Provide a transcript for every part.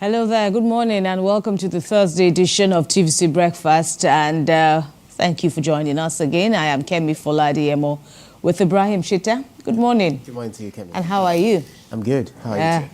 Hello there, good morning and welcome to the Thursday edition of TVC Breakfast, and thank you for joining us again. I am Kemi Foladiemo with Ibrahim Shita. Good morning. Good morning to you, Kemi. And how are you? I'm good. How are you too?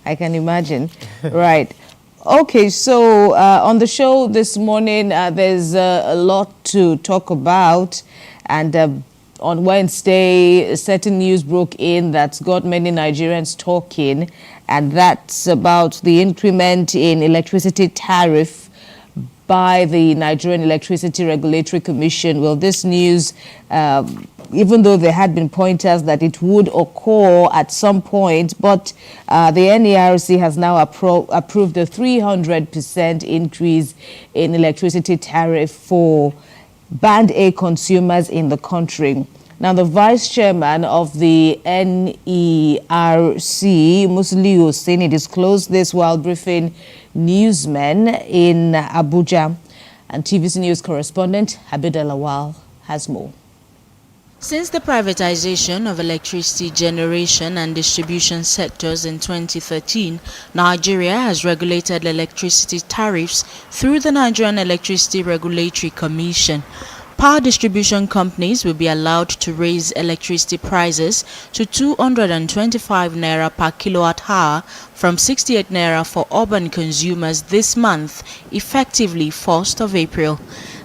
I can imagine. Right. Okay, so on the show this morning, there's a lot to talk about, and on Wednesday, a certain news broke in that's got many Nigerians talking, and that's about the increment in electricity tariff by the Nigerian Electricity Regulatory Commission. Well, this news, even though there had been pointers that it would occur at some point, but the NERC has now approved a 300% increase in electricity tariff for Band A consumers in the country. Now, the vice chairman of the NERC, Musli Hosseini, disclosed this while briefing newsmen in Abuja. And TVC News correspondent Habib Lawal has more. Since the privatization of electricity generation and distribution sectors in 2013, Nigeria has regulated electricity tariffs through the Nigerian Electricity Regulatory Commission. Power distribution companies will be allowed to raise electricity prices to 225 naira per kilowatt hour from 68 naira for urban consumers this month, effectively 1st of April.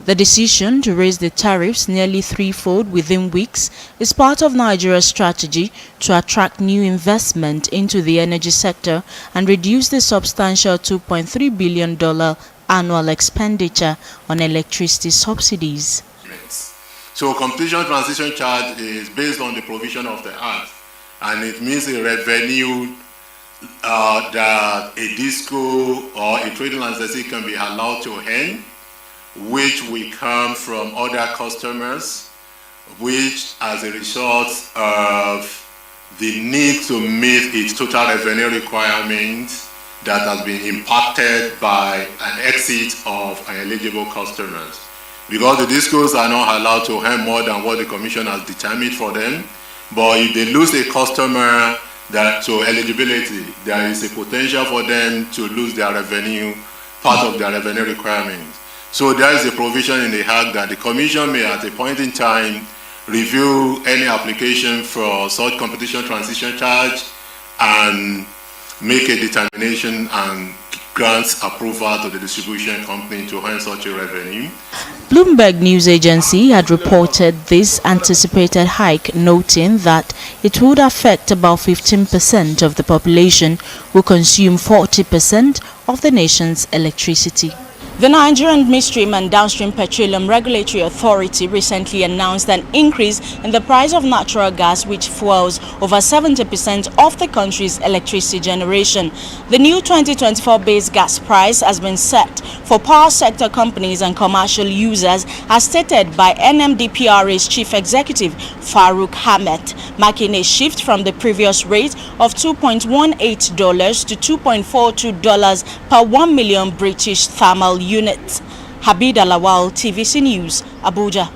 The decision to raise the tariffs nearly threefold within weeks is part of Nigeria's strategy to attract new investment into the energy sector and reduce the substantial $2.3 billion annual expenditure on electricity subsidies. So completion transition charge is based on the provision of the Act, and it means a revenue that a disco or a trading licensee can be allowed to earn, which will come from other customers, which as a result of the need to meet its total revenue requirements that has been impacted by an exit of eligible customers. Because the discos are not allowed to earn more than what the Commission has determined for them, but if they lose a customer to eligibility, there is a potential for them to lose their revenue, part of their revenue requirements. So there is a provision in the Act that the Commission may at a point in time review any application for such competition transition charge and make a determination and grants approval to the distribution company to earn such a revenue. Bloomberg News Agency had reported this anticipated hike, noting that it would affect about 15% of the population who consume 40% of the nation's electricity. The Nigerian Midstream and Downstream Petroleum Regulatory Authority recently announced an increase in the price of natural gas, which fuels over 70% of the country's electricity generation. The new 2024 base gas price has been set for power sector companies and commercial users, as stated by NMDPRA's Chief Executive Farouk Ahmed, marking a shift from the previous rate of $2.18 to $2.42 per 1 million British thermal units. Habib Lawal, TVC News, Abuja.